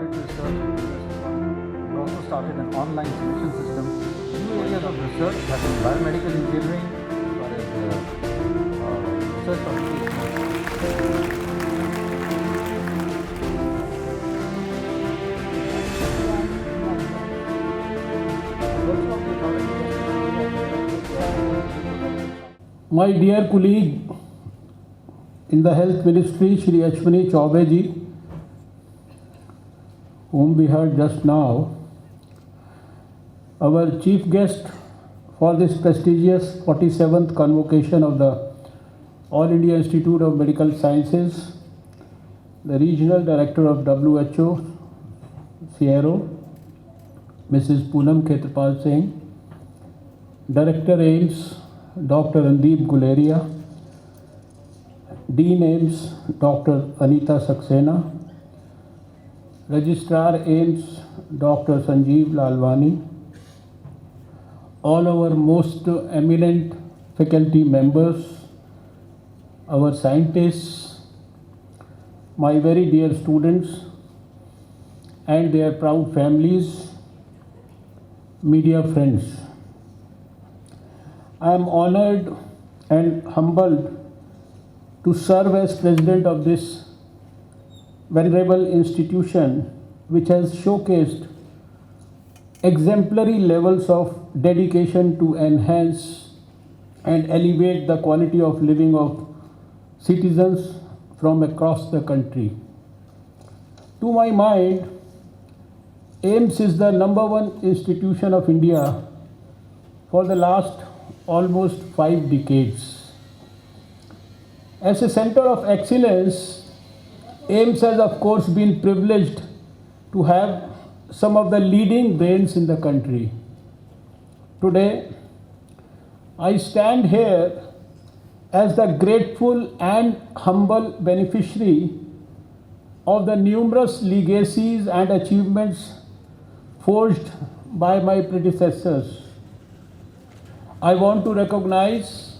laboratory research in University of London. We also started an online solution system. New areas of research that is biomedical engineering, as well as research applications. My dear colleague in the Health Ministry, Shri Ashwini Chaubey ji, whom we heard just now, our chief guest for this prestigious 47th convocation of the All India Institute of Medical Sciences, the Regional Director of WHO, CRO, Mrs. Poonam Khetarpal Singh, Director AIIMS, Dr. Randeep Guleria, Dean AIIMS, Dr. Anita Saxena, Registrar AIIMS, Dr. Sanjeev Lalwani, all our most eminent faculty members, our scientists, my very dear students and their proud families, media friends. I am honored and humbled to serve as president of this venerable institution, which has showcased exemplary levels of dedication to enhance and elevate the quality of living of citizens from across the country. To my mind, AIIMS is the #1 institution of India for the last almost 5 decades. As a center of excellence, AIIMS has of course been privileged to have some of the leading brains in the country. Today, I stand here as the grateful and humble beneficiary of the numerous legacies and achievements forged by my predecessors. I want to recognize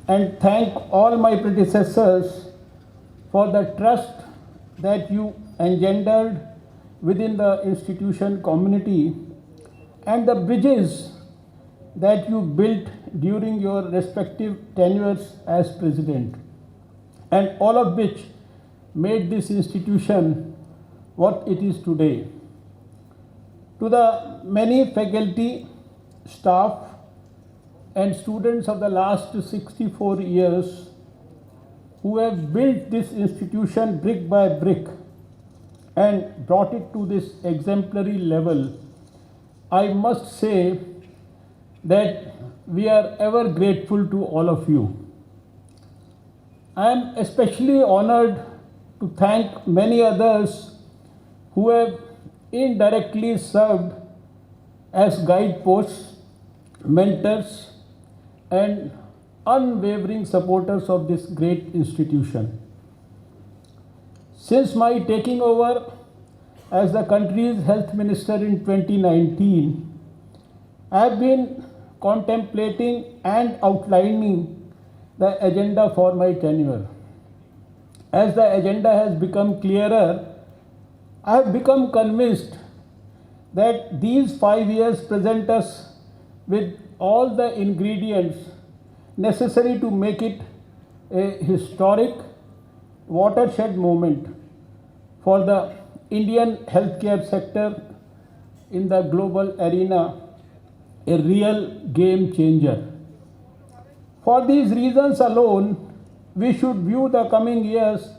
and thank all my predecessors for the trust that you engendered within the institution community and the bridges that you built during your respective tenures as president, and all of which made this institution what it is today. To the many faculty, staff, and students of the last 64 years who have built this institution brick by brick and brought it to this exemplary level, I must say that we are ever grateful to all of you. I am especially honored to thank many others who have indirectly served as guideposts, mentors, and unwavering supporters of this great institution. Since my taking over as the country's health minister in 2019, I have been contemplating and outlining the agenda for my tenure. As the agenda has become clearer, I have become convinced that these 5 years present us with all the ingredients necessary to make it a historic watershed moment for the Indian healthcare sector in the global arena, a real game changer. For these reasons alone, we should view the coming years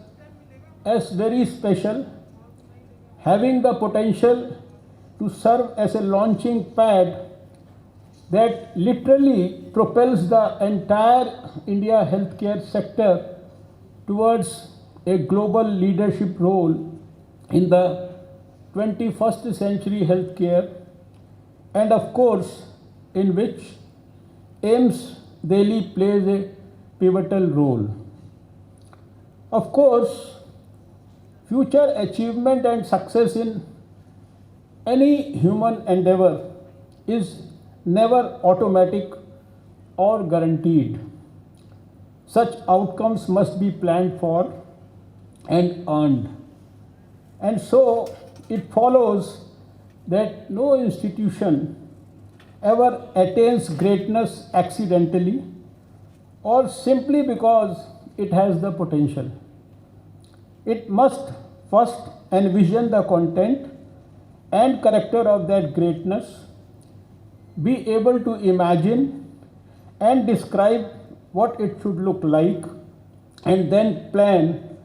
as very special, having the potential to serve as a launching pad that literally propels the entire India healthcare sector towards a global leadership role in the 21st century healthcare, and of course in which AIIMS daily plays a pivotal role. Of course, future achievement and success in any human endeavor is never automatic or guaranteed. Such outcomes must be planned for and earned. And so, it follows that no institution ever attains greatness accidentally or simply because it has the potential. It must first envision the content and character of that greatness, be able to imagine and describe what it should look like, and then plan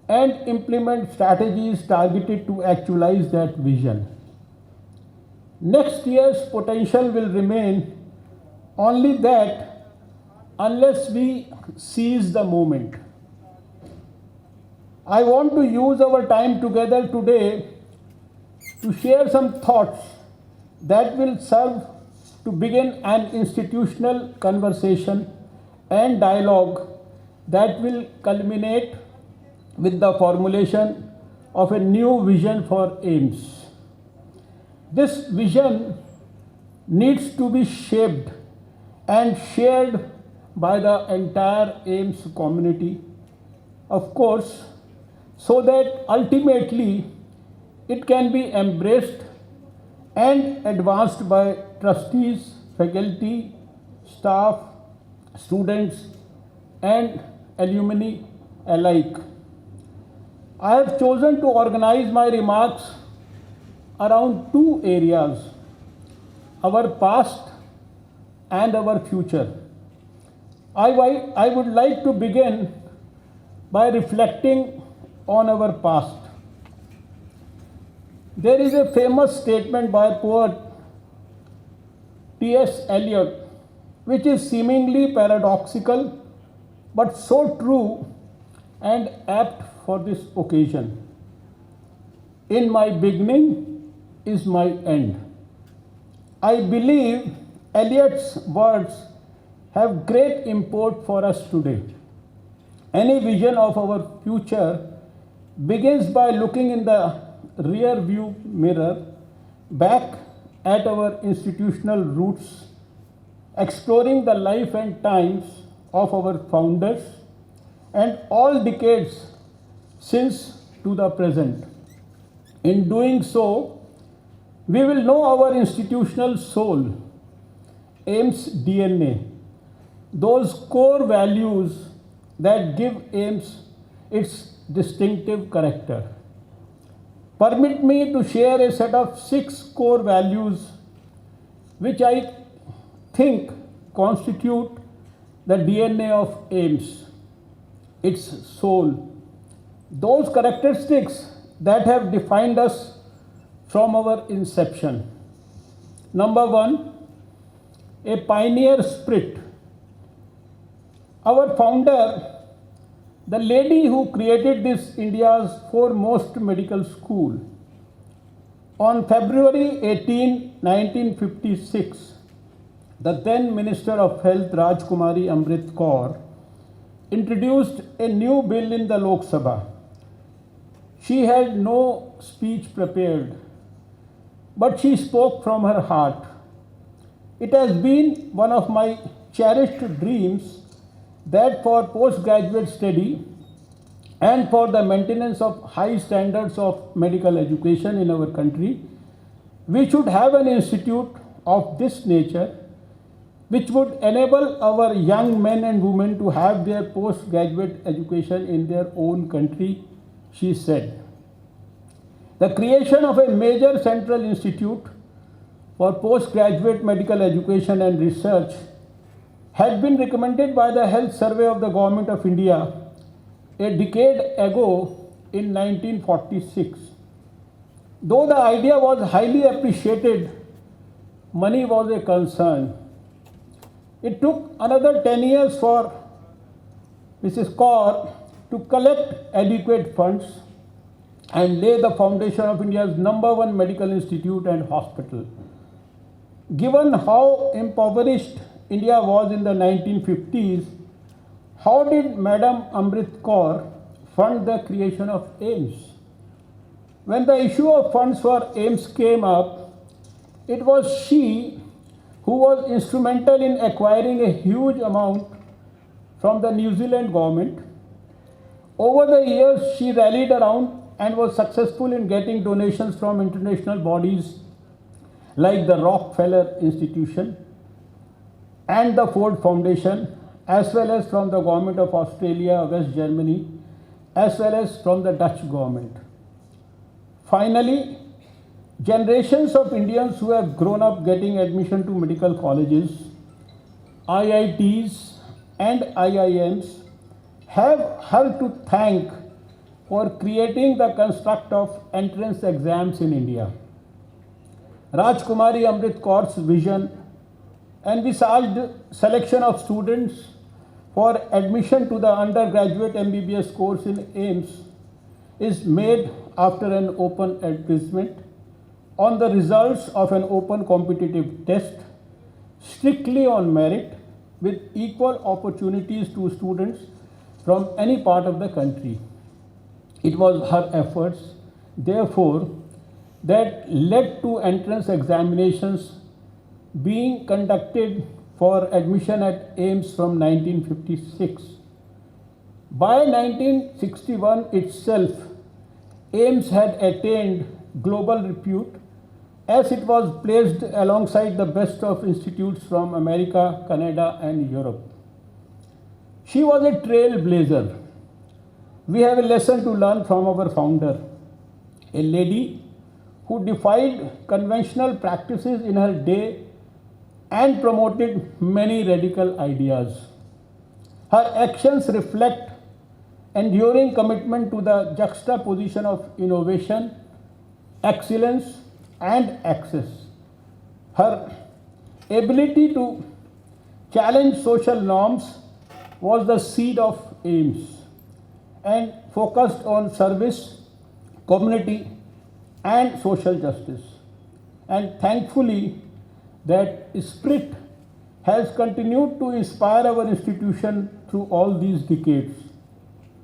and implement strategies targeted to actualize that vision. Next year's potential will remain only that unless we seize the moment. I want to use our time together today to share some thoughts that will serve to begin an institutional conversation and dialogue that will culminate with the formulation of a new vision for AIIMS. This vision needs to be shaped and shared by the entire AIIMS community, of course, so that ultimately it can be embraced and advanced by trustees, faculty, staff, students, and alumni alike. I have chosen to organize my remarks around two areas: our past and our future. I would like to begin by reflecting on our past. There is a famous statement by poet T.S. Eliot, which is seemingly paradoxical but so true and apt for this occasion. In my beginning is my end. I believe Eliot's words have great import for us today. Any vision of our future begins by looking in the rear view mirror back at our institutional roots, exploring the life and times of our founders and all decades since to the present. In doing so, we will know our institutional soul, AIIMS DNA, those core values that give AIIMS its distinctive character. Permit me to share a set of 6 core values which I think constitute the DNA of AIIMS, its soul, those characteristics that have defined us from our inception. Number 1, a pioneer spirit. Our founder, the lady who created this India's foremost medical school, on February 18, 1956, the then Minister of Health Rajkumari Amrit Kaur introduced a new bill in the Lok Sabha. She had no speech prepared, but she spoke from her heart. It has been one of my cherished dreams that for postgraduate study and for the maintenance of high standards of medical education in our country, we should have an institute of this nature which would enable our young men and women to have their postgraduate education in their own country, she said. The creation of a major central institute for postgraduate medical education and research had been recommended by the Health Survey of the Government of India a decade ago in 1946. Though the idea was highly appreciated, money was a concern. It took another 10 years for Mrs. Kaur to collect adequate funds and lay the foundation of India's #1 medical institute and hospital. Given how impoverished India was in the 1950s, how did Madam Amrit Kaur fund the creation of AIIMS? When the issue of funds for AIIMS came up, it was she who was instrumental in acquiring a huge amount from the New Zealand government. Over the years, she rallied around and was successful in getting donations from international bodies like the Rockefeller Institution and the Ford Foundation, as well as from the government of Australia, West Germany, as well as from the Dutch government. Finally, generations of Indians who have grown up getting admission to medical colleges, IITs and IIMs have her to thank for creating the construct of entrance exams in India. Rajkumari Amrit Kaur's vision envisaged selection of students for admission to the undergraduate MBBS course in AIIMS is made after an open advertisement on the results of an open competitive test, strictly on merit, with equal opportunities to students from any part of the country. It was her efforts, therefore, that led to entrance examinations being conducted for admission at AIIMS from 1956. By 1961 itself, AIIMS had attained global repute as it was placed alongside the best of institutes from America, Canada and Europe. She was a trailblazer. We have a lesson to learn from our founder, a lady who defied conventional practices in her day and promoted many radical ideas. Her actions reflect enduring commitment to the juxtaposition of innovation, excellence, and access. Her ability to challenge social norms was the seed of AIIMS and focused on service, community, and social justice. And thankfully, that spirit has continued to inspire our institution through all these decades.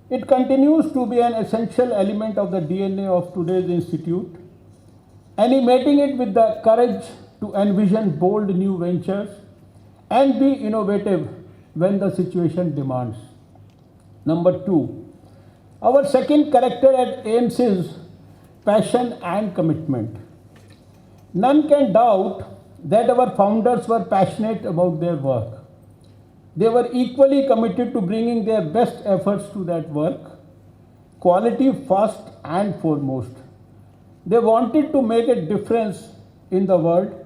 It continues to be an essential element of the DNA of today's institute, animating it with the courage to envision bold new ventures and be innovative when the situation demands. Number two, our second character at AIIMS is passion and commitment. None can doubt that our founders were passionate about their work. They were equally committed to bringing their best efforts to that work, quality first and foremost. They wanted to make a difference in the world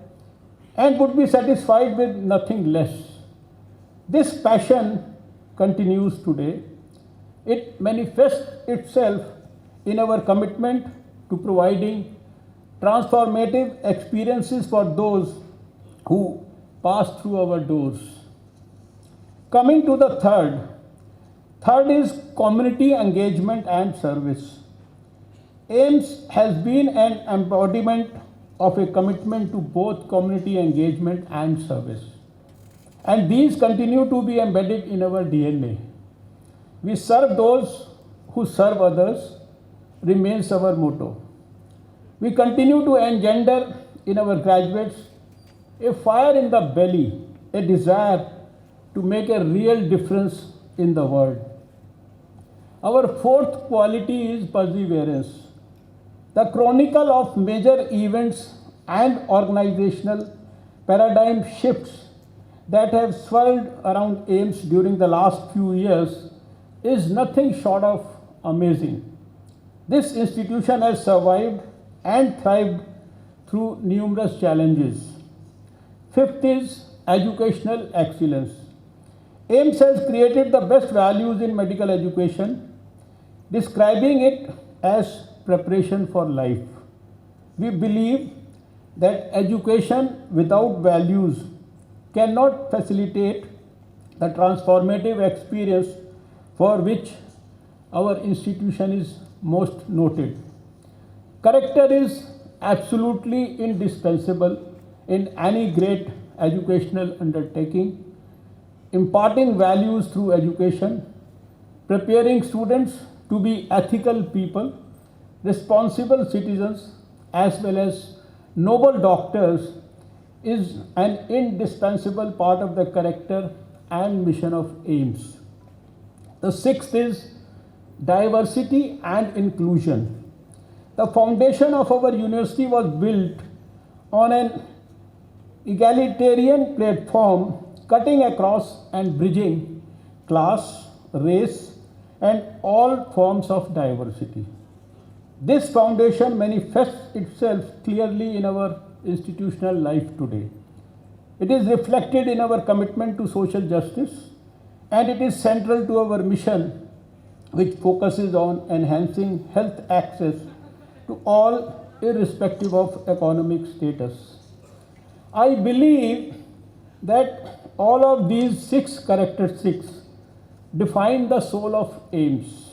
and would be satisfied with nothing less. This passion continues today. It manifests itself in our commitment to providing transformative experiences for those who pass through our doors. Coming to the third is community engagement and service. AIIMS has been an embodiment of a commitment to both community engagement and service. And these continue to be embedded in our DNA. We serve those who serve others remains our motto. We continue to engender in our graduates a fire in the belly, a desire to make a real difference in the world. Our fourth quality is perseverance. The chronicle of major events and organizational paradigm shifts that have swirled around AIIMS during the last few years is nothing short of amazing. This institution has survived and thrived through numerous challenges. Fifth is educational excellence. AIIMS has created the best values in medical education, describing it as preparation for life. We believe that education without values cannot facilitate the transformative experience for which our institution is most noted. Character is absolutely indispensable in any great educational undertaking. Imparting values through education, preparing students to be ethical people, responsible citizens, as well as noble doctors is an indispensable part of the character and mission of AIIMS. The sixth is diversity and inclusion. The foundation of our university was built on an egalitarian platform cutting across and bridging class, race, and all forms of diversity. This foundation manifests itself clearly in our institutional life today. It is reflected in our commitment to social justice, and it is central to our mission, which focuses on enhancing health access to all, irrespective of economic status. I believe that all of these 6 characteristics define the soul of AIMS.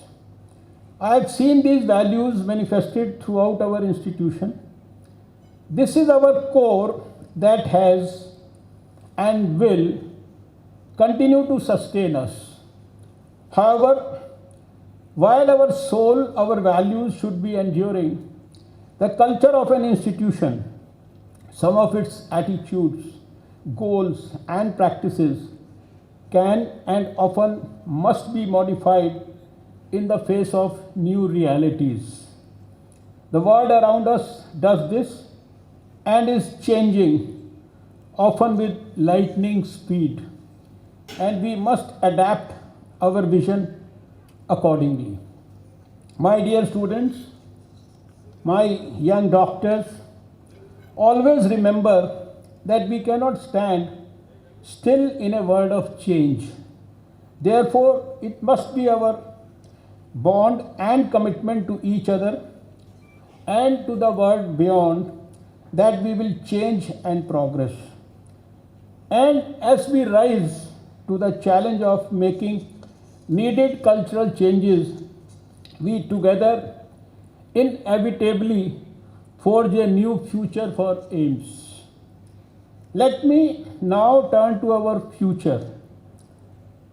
I have seen these values manifested throughout our institution. This is our core that has and will continue to sustain us. However, while our soul, our values should be enduring, the culture of an institution, some of its attitudes, goals, and practices can and often must be modified in the face of new realities. The world around us does this and is changing, often with lightning speed, and we must adapt our vision accordingly. My dear students, my young doctors, always remember that we cannot stand still in a world of change. Therefore, it must be our bond and commitment to each other and to the world beyond that we will change and progress. And as we rise to the challenge of making needed cultural changes, we together inevitably forge a new future for AIMS. Let me now turn to our future.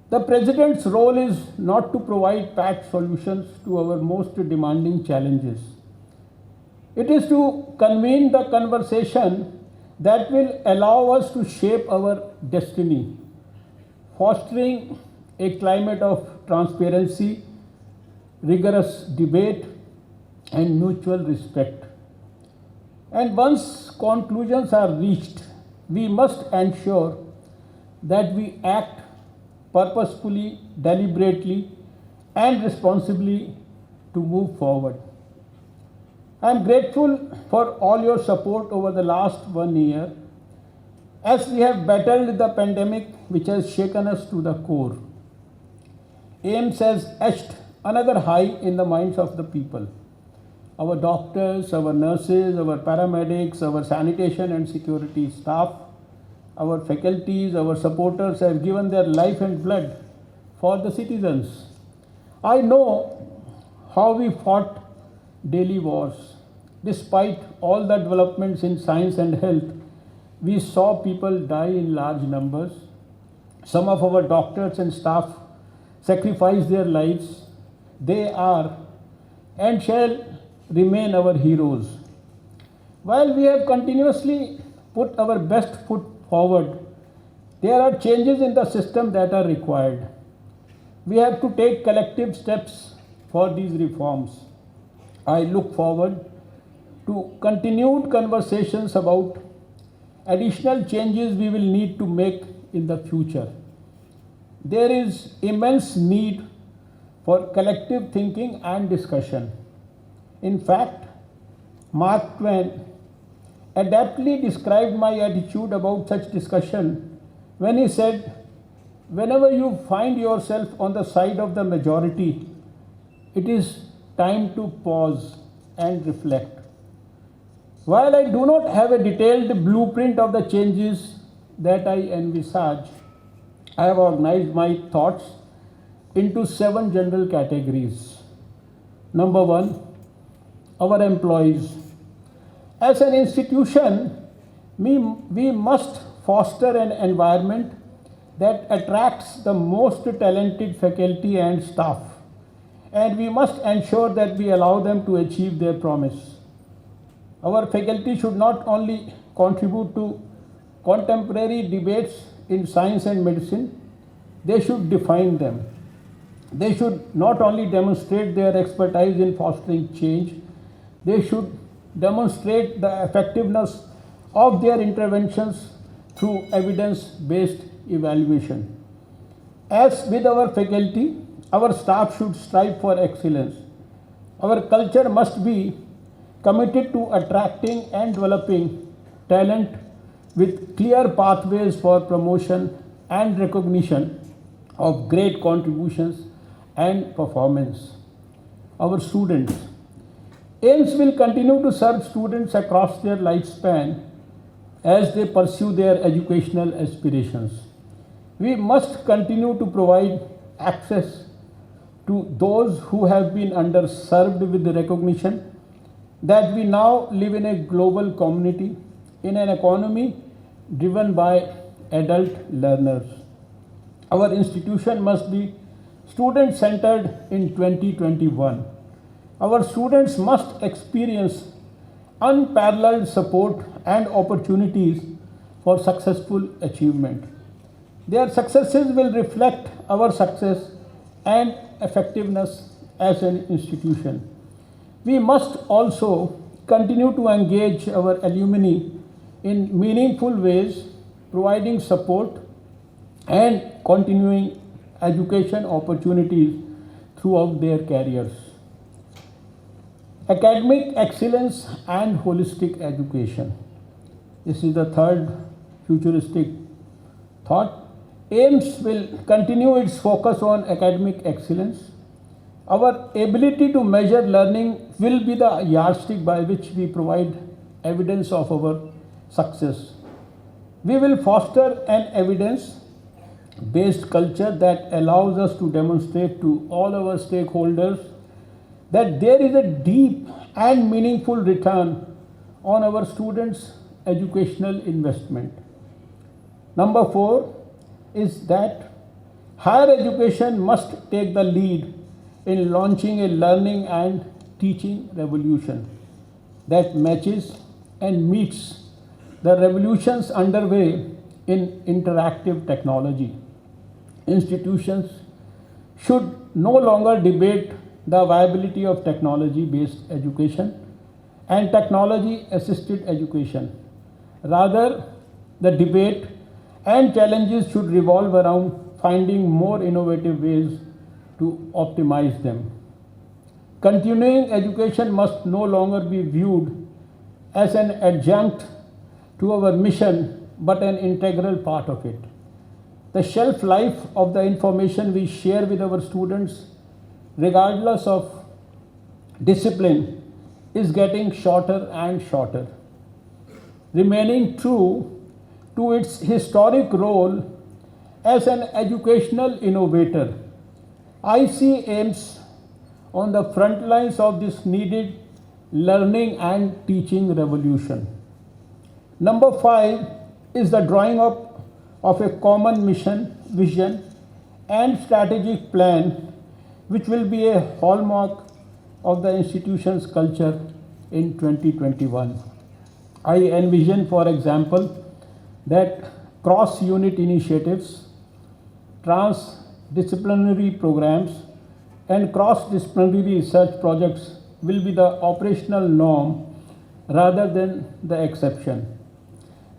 The President's role is not to provide pat solutions to our most demanding challenges. It is to convene the conversation that will allow us to shape our destiny, fostering a climate of transparency, rigorous debate, and mutual respect. And once conclusions are reached, we must ensure that we act purposefully, deliberately, and responsibly to move forward. I am grateful for all your support over the last 1 year as we have battled the pandemic which has shaken us to the core. AIMS has etched another high in the minds of the people. Our doctors, our nurses, our paramedics, our sanitation and security staff, our faculties, our supporters have given their life and blood for the citizens. I know how we fought daily wars. Despite all the developments in science and health, we saw people die in large numbers. Some of our doctors and staff sacrificed their lives. They are and shall remain our heroes. While we have continuously put our best foot forward, there are changes in the system that are required. We have to take collective steps for these reforms. I look forward to continued conversations about additional changes we will need to make in the future. There is immense need for collective thinking and discussion. In fact, Mark Twain adeptly described my attitude about such discussion when he said, "Whenever you find yourself on the side of the majority, it is time to pause and reflect." While I do not have a detailed blueprint of the changes that I envisage, I have organized my thoughts into 7 general categories. Number 1, our employees. As an institution, we must foster an environment that attracts the most talented faculty and staff, and we must ensure that we allow them to achieve their promise. Our faculty should not only contribute to contemporary debates in science and medicine, they should define them. They should not only demonstrate their expertise in fostering change, they should demonstrate the effectiveness of their interventions through evidence-based evaluation. As with our faculty, our staff should strive for excellence. Our culture must be committed to attracting and developing talent with clear pathways for promotion and recognition of great contributions and performance. Our students. AIMS will continue to serve students across their lifespan as they pursue their educational aspirations. We must continue to provide access to those who have been underserved with the recognition that we now live in a global community in an economy driven by adult learners. Our institution must be student-centered in 2021. Our students must experience unparalleled support and opportunities for successful achievement. Their successes will reflect our success and effectiveness as an institution. We must also continue to engage our alumni in meaningful ways, providing support and continuing education opportunities throughout their careers. Academic excellence and holistic education. This is the third futuristic thought. AIMS will continue its focus on academic excellence. Our ability to measure learning will be the yardstick by which we provide evidence of our success. We will foster an evidence-based culture that allows us to demonstrate to all our stakeholders that there is a deep and meaningful return on our students' educational investment. Number 4 is that higher education must take the lead in launching a learning and teaching revolution that matches and meets the revolutions underway in interactive technology. Institutions should no longer debate the viability of technology-based education and technology-assisted education. Rather, the debate and challenges should revolve around finding more innovative ways to optimize them. Continuing education must no longer be viewed as an adjunct to our mission, but an integral part of it. The shelf life of the information we share with our students, regardless of discipline, is getting shorter and shorter. Remaining true to its historic role as an educational innovator, I see AIMS on the front lines of this needed learning and teaching revolution. Number 5 is the drawing up of a common mission, vision, and strategic plan, which will be a hallmark of the institution's culture in 2021. I envision, for example, that cross-unit initiatives, transdisciplinary programs, and cross-disciplinary research projects will be the operational norm rather than the exception.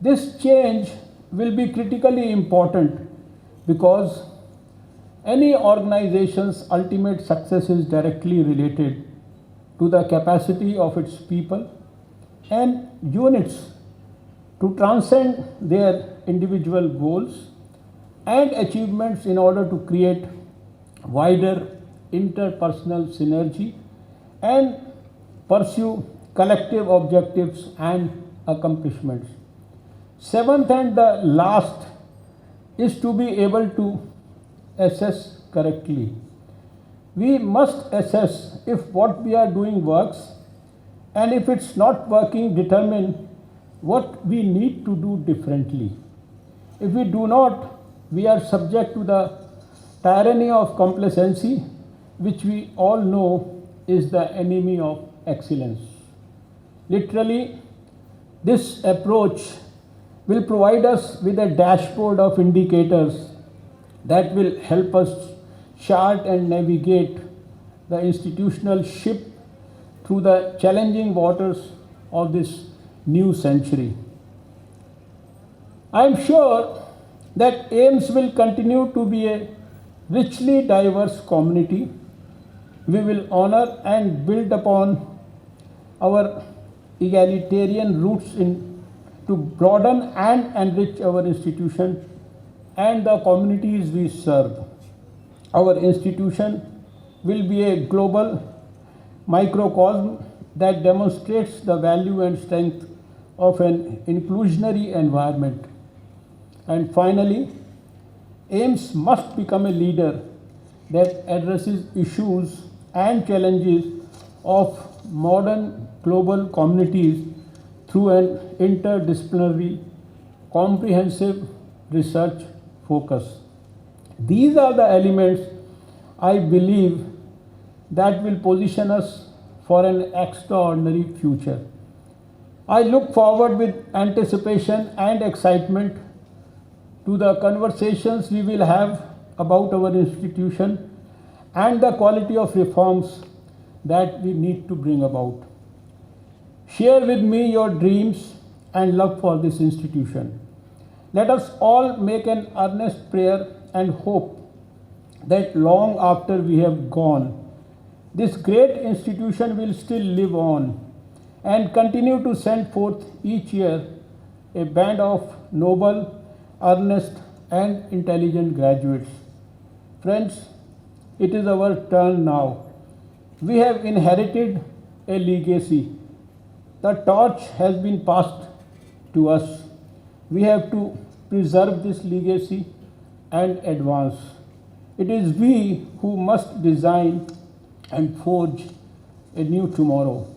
This change will be critically important because any organization's ultimate success is directly related to the capacity of its people and units to transcend their individual goals and achievements in order to create wider interpersonal synergy and pursue collective objectives and accomplishments. Seventh and the last is to be able to assess correctly. We must assess if what we are doing works, and if it's not working, determine what we need to do differently. If we do not, we are subject to the tyranny of complacency, which we all know is the enemy of excellence. Literally, this approach will provide us with a dashboard of indicators that will help us chart and navigate the institutional ship through the challenging waters of this new century. I am sure that AIMS will continue to be a richly diverse community. We will honor and build upon our egalitarian roots to broaden and enrich our institution and the communities we serve. Our institution will be a global microcosm that demonstrates the value and strength of an inclusionary environment. And finally, AIMS must become a leader that addresses issues and challenges of modern global communities through an interdisciplinary, comprehensive research focus. These are the elements I believe that will position us for an extraordinary future. I look forward with anticipation and excitement to the conversations we will have about our institution and the quality of reforms that we need to bring about. Share with me your dreams and love for this institution. Let us all make an earnest prayer and hope that long after we have gone, this great institution will still live on and continue to send forth each year a band of noble, earnest, and intelligent graduates. Friends, it is our turn now. We have inherited a legacy. The torch has been passed to us. We have to preserve this legacy and advance. It is we who must design and forge a new tomorrow.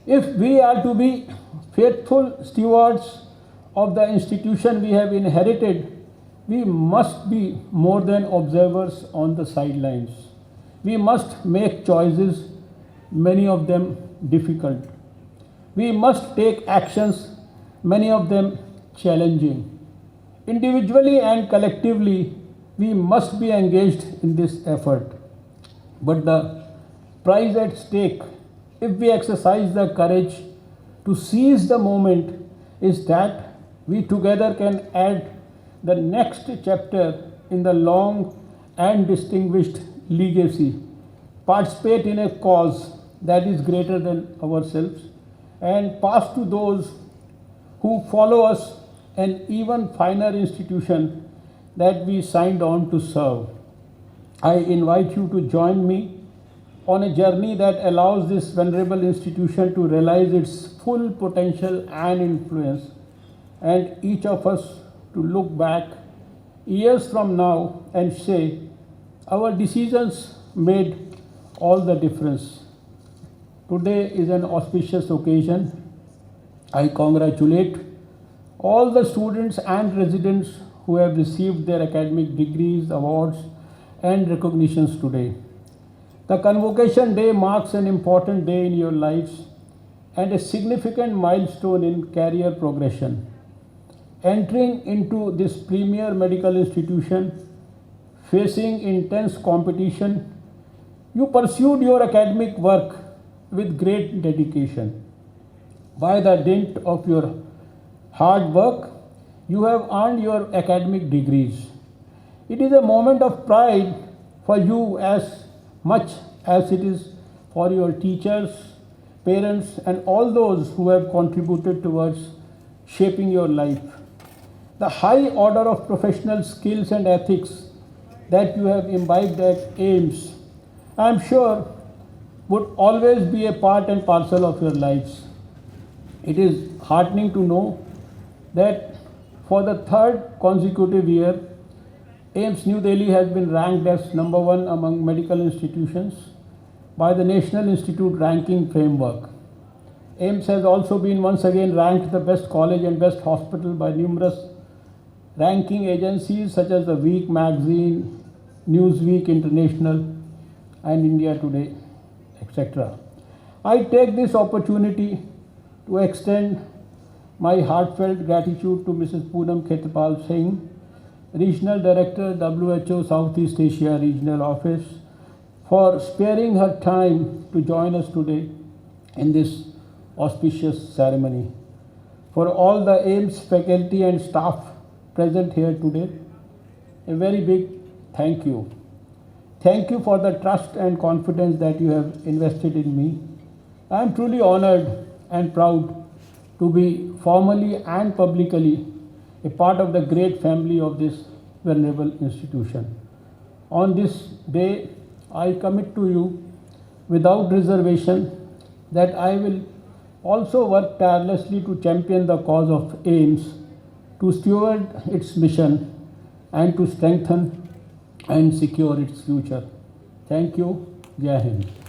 If we are to be faithful stewards of the institution we have inherited, we must be more than observers on the sidelines. We must make choices, many of them difficult. We must take actions, many of them challenging. Individually and collectively, we must be engaged in this effort. But the prize at stake, if we exercise the courage to seize the moment, is that we together can add the next chapter in the long and distinguished legacy, participate in a cause that is greater than ourselves, and pass to those who follow us an even finer institution that we signed on to serve. I invite you to join me on a journey that allows this venerable institution to realize its full potential and influence, and each of us to look back years from now and say, our decisions made all the difference. Today is an auspicious occasion. I congratulate all the students and residents who have received their academic degrees, awards, and recognitions today. The convocation day marks an important day in your lives and a significant milestone in career progression. Entering into this premier medical institution, facing intense competition, you pursued your academic work with great dedication. By the dint of your hard work, you have earned your academic degrees. It is a moment of pride for you as much as it is for your teachers, parents, and all those who have contributed towards shaping your life. The high order of professional skills and ethics that you have imbibed at AIMS, I am sure, would always be a part and parcel of your lives. It is heartening to know that for the third consecutive year, AIMS New Delhi has been ranked as number one among medical institutions by the National Institute Ranking Framework. AIMS has also been once again ranked the best college and best hospital by numerous ranking agencies such as the Week magazine, Newsweek International, and India Today, etc. I take this opportunity to extend my heartfelt gratitude to Mrs. Poonam Khetapal Singh, Regional Director, WHO Southeast Asia Regional Office, for sparing her time to join us today in this auspicious ceremony. For all the AIMS faculty and staff present here today, a very big thank you. Thank you for the trust and confidence that you have invested in me. I am truly honored and proud to be formally and publicly a part of the great family of this venerable institution. On this day, I commit to you without reservation that I will also work tirelessly to champion the cause of AIMS, to steward its mission, and to strengthen and secure its future. Thank you. Jai Hind.